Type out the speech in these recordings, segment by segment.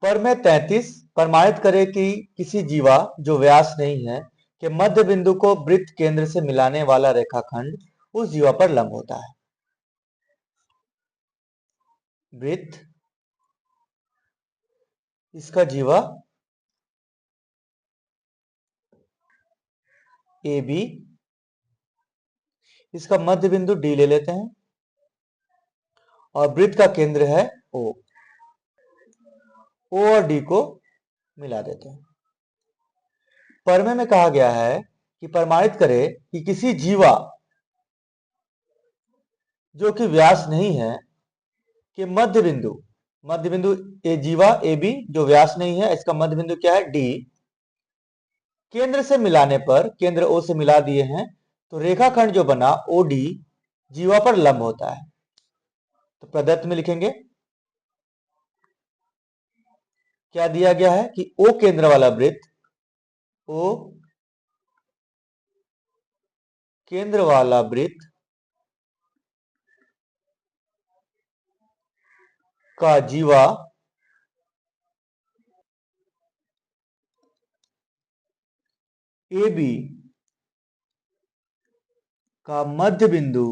प्रमेय 33 प्रमाणित करे कि किसी जीवा जो व्यास नहीं है के मध्य बिंदु को वृत्त केंद्र से मिलाने वाला रेखाखंड उस जीवा पर लंब होता है। वृत्त इसका जीवा ए बी, इसका मध्य बिंदु डी ले लेते हैं और वृत्त का केंद्र है ओ। ओ और डी को मिला देते हैं। प्रमेय में कहा गया है कि प्रमाणित करे कि किसी जीवा जो कि व्यास नहीं है कि मध्य बिंदु ए जीवा ए बी जो व्यास नहीं है, इसका मध्य बिंदु क्या है डी, केंद्र से मिलाने पर, केंद्र ओ से मिला दिए हैं तो रेखाखंड जो बना ओ डी जीवा पर लंब होता है। तो प्रदत्त में लिखेंगे क्या दिया गया है कि ओ केंद्र वाला वृत्त, ओ केंद्र वाला वृत्त का जीवा ए बी का मध्य बिंदु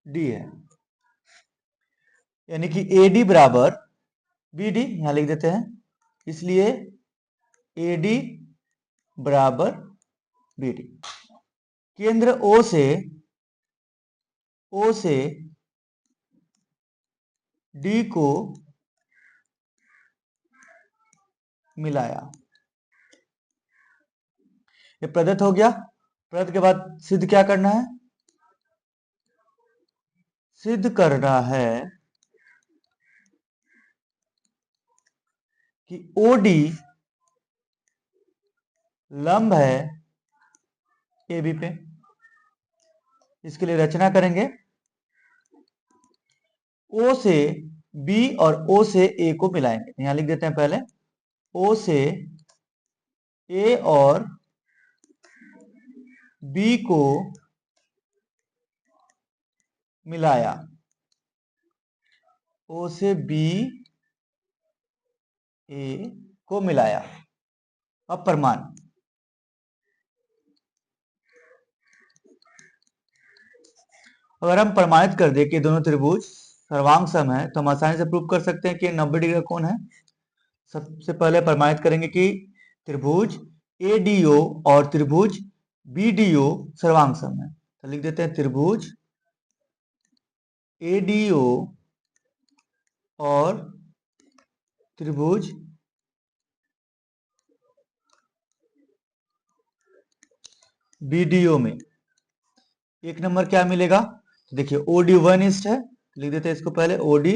डी है। यानी कि ए डी बराबर बी डी, यहां लिख देते हैं, इसलिए ए डी बराबर बी डी। केंद्र ओ से डी को मिलाया। ये प्रदत्त हो गया। प्रदत्त के बाद सिद्ध क्या करना है? सिद्ध करना है कि ओडी लंब है ए बी पे। इसके लिए रचना करेंगे, ओ से बी और ओ से ए को मिलाएंगे। यहां लिख देते हैं पहले, ओ से ए और बी को मिलाया। ओ से बी ए को मिलाया। अब प्रमाण, अगर हम प्रमाणित कर दे कि दोनों त्रिभुज सर्वांग सम है तो हम आसानी से प्रूव कर सकते हैं कि 90 डिग्री का कोण है। सबसे पहले प्रमाणित करेंगे कि त्रिभुज एडीओ और त्रिभुज बीडीओ सर्वांग सम है। तो लिख देते हैं त्रिभुज एडीओ और त्रिभुज बीडीओ में एक नंबर क्या मिलेगा? तो देखिए ओडी वनिष्ठ है, लिख देते हैं इसको पहले, ओडी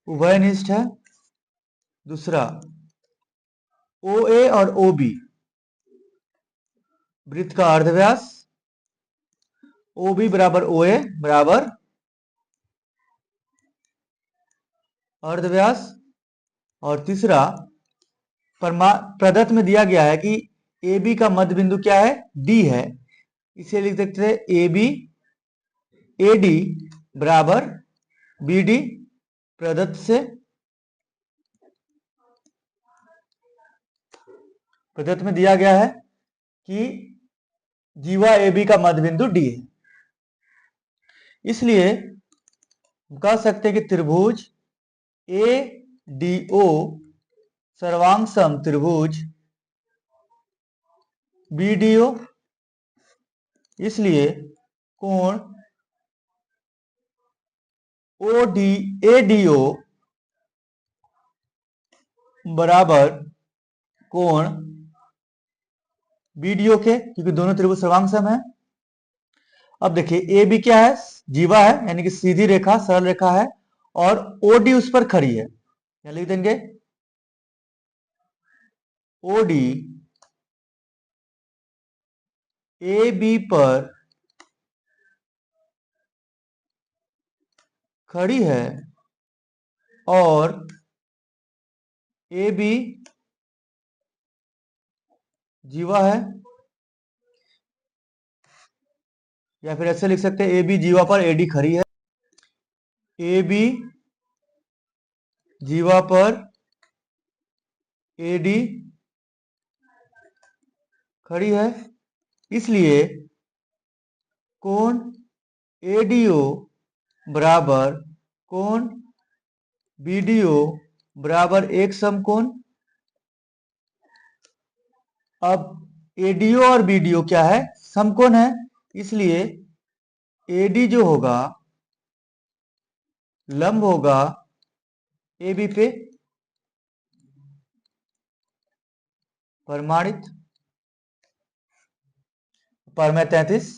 उभयनिष्ठ है। दूसरा ओ ए और ओ बी वृत्त का अर्धव्यास, ओ बी बराबर ओ ए बराबर अर्धव्यास। और तीसरा प्रदत्त में दिया गया है कि ए बी का मध्य बिंदु क्या है? डी है। इसे लिख सकते हैं ए बी ए डी बराबर बी डी। प्रदत्त से प्रदत्त में दिया गया है कि जीवा ए बी का मध्य बिंदु डी है, इसलिए कह सकते हैं कि त्रिभुज ए डी ओ सर्वांग सम त्रिभुज बीडीओ। इसलिए कोण O D A D O बराबर कोण बीडीओ के, क्योंकि दोनों त्रिभुज सर्वांग सम है। अब देखिए ए बी क्या है? जीवा है, यानी कि सीधी रेखा, सरल रेखा है, और ओडी उस पर खड़ी है। यहां लिख देंगे ओडी ए बी पर खड़ी है और ए बी जीवा है, या फिर ऐसे लिख सकते हैं ए बी जीवा पर एडी खड़ी है, ए बी जीवा पर एडी खड़ी है, इसलिए कोण एडीओ बराबर कोण बीडीओ बराबर एक समकोण। अब एडीओ और बीडीओ क्या है, समकोण है, इसलिए एडी जो होगा लंब होगा ए बी पे, प्रमाणित। प्रमेय 33